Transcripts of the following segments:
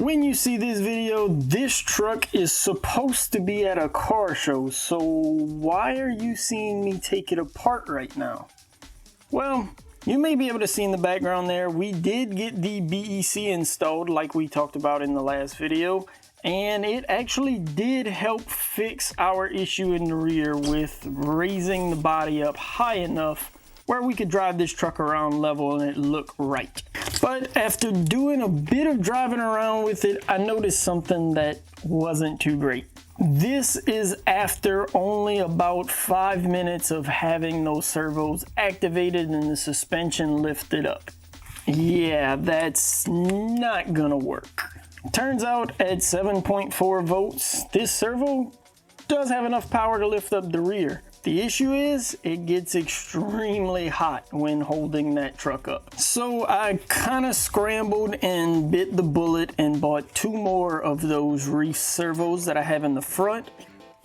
When you see this video, this truck is supposed to be at a car show, so why are you seeing me take it apart right now? Well, you may be able to see in the background there, we did get the BEC installed like we talked about in the last video, and it actually did help fix our issue in the rear with raising the body up high enough where we could drive this truck around level and it look right. But after doing a bit of driving around with it, I noticed something that wasn't too great. This is after only about 5 minutes of having those servos activated and the suspension lifted up. Yeah, that's not gonna work. Turns out at 7.4 volts, this servo does have enough power to lift up the rear. The issue is it gets extremely hot when holding that truck up. So I kind of scrambled and bit the bullet and bought 2 more of those Reefs servos that I have in the front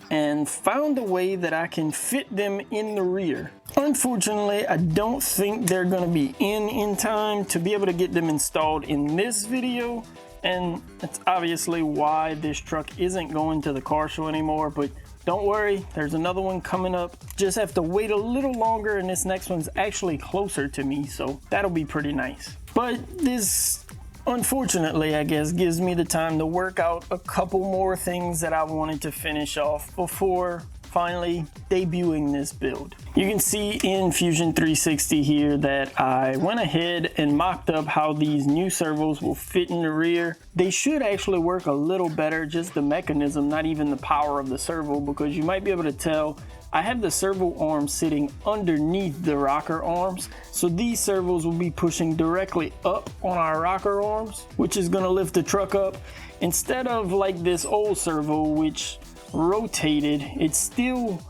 and found a way that I can fit them in the rear. Unfortunately, I don't think they're going to be in time to be able to get them installed in this video, and that's obviously why this truck isn't going to the car show anymore, but don't worry, there's another one coming up. Just have to wait a little longer, and this next one's actually closer to me, so that'll be pretty nice. But this, unfortunately, I guess, gives me the time to work out a couple more things that I wanted to finish off before finally debuting this build. You can see in Fusion 360 here that I went ahead and mocked up how these new servos will fit in the rear. They should actually work a little better, just the mechanism, not even the power of the servo, because you might be able to tell I have the servo arm sitting underneath the rocker arms, so these servos will be pushing directly up on our rocker arms, which is going to lift the truck up, instead of like this old servo which rotated. It still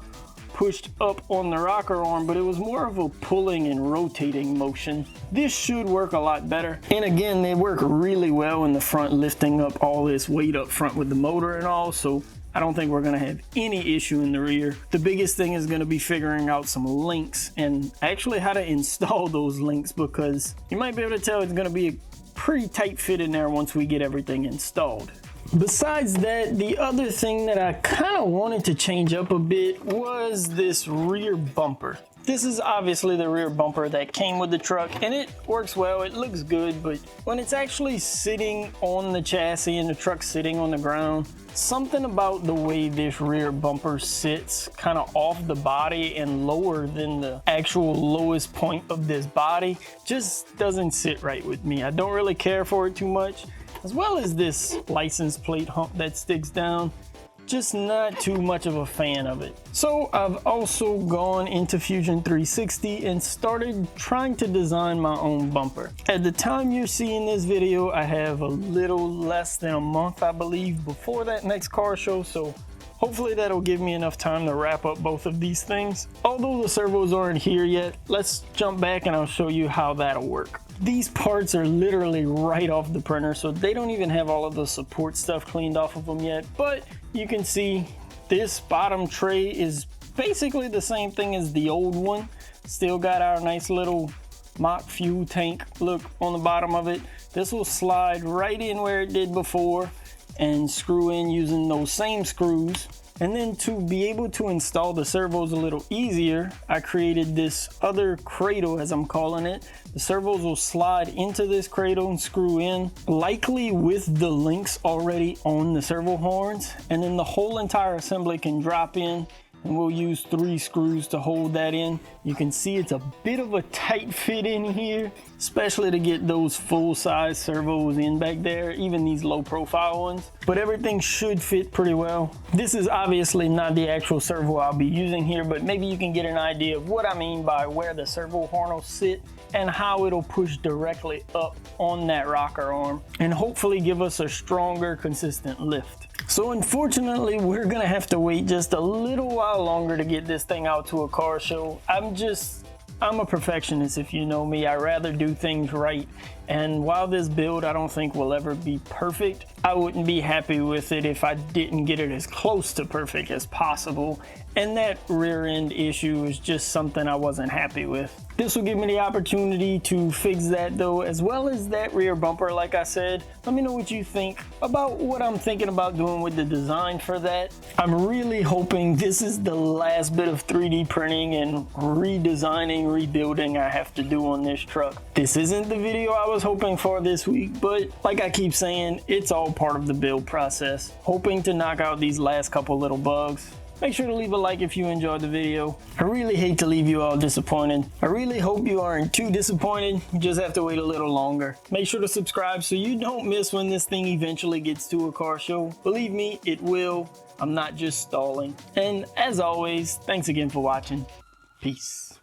pushed up on the rocker arm, but it was more of a pulling and rotating motion. This should work a lot better, and again, they work really well in the front, lifting up all this weight up front with the motor and all, so I don't think we're going to have any issue in the rear. The biggest thing is going to be figuring out some links and actually how to install those links, because you might be able to tell it's going to be a pretty tight fit in there once we get everything installed. Besides that, the other thing that I kind of wanted to change up a bit was this rear bumper. This is obviously the rear bumper that came with the truck, and it works well, it looks good, but when it's actually sitting on the chassis and the truck sitting on the ground, something about the way this rear bumper sits kind of off the body and lower than the actual lowest point of this body just doesn't sit right with me. I don't really care for it too much, as well as this license plate hump that sticks down. Just not too much of a fan of it. So I've also gone into Fusion 360 and started trying to design my own bumper. At the time you're seeing this video, I have a little less than a month, I believe, before that next car show, so hopefully that'll give me enough time to wrap up both of these things. Although the servos aren't here yet, let's jump back and I'll show you how that'll work. These parts are literally right off the printer, so they don't even have all of the support stuff cleaned off of them yet, but you can see this bottom tray is basically the same thing as the old one. Still got our nice little mock fuel tank look on the bottom of it. This will slide right in where it did before and screw in using those same screws. And then to be able to install the servos a little easier, I created this other cradle, as I'm calling it. The servos will slide into this cradle and screw in, likely with the links already on the servo horns, and then the whole entire assembly can drop in, and we'll use 3 screws to hold that in. You can see it's a bit of a tight fit in here, especially to get those full-size servos in back there, even these low-profile ones. But everything should fit pretty well. This is obviously not the actual servo I'll be using here, but maybe you can get an idea of what I mean by where the servo horn will sit and how it'll push directly up on that rocker arm and hopefully give us a stronger, consistent lift. So unfortunately, we're gonna have to wait just a little while longer to get this thing out to a car show. I'm a perfectionist, if you know me. I rather do things right. And while this build I don't think will ever be perfect, I wouldn't be happy with it if I didn't get it as close to perfect as possible. And that rear end issue is just something I wasn't happy with. This will give me the opportunity to fix that though, as well as that rear bumper like I said. Let me know what you think about what I'm thinking about doing with the design for that. I'm really hoping this is the last bit of 3D printing and redesigning, rebuilding I have to do on this truck. This isn't the video I was hoping for this week, but like I keep saying, it's all part of the build process. Hoping to knock out these last couple little bugs. Make sure to leave a like if you enjoyed the video. I really hate to leave you all disappointed. I really hope you aren't too disappointed. You just have to wait a little longer. Make sure to subscribe so you don't miss when this thing eventually gets to a car show. Believe me, it will. I'm not just stalling. And as always, thanks again for watching. Peace.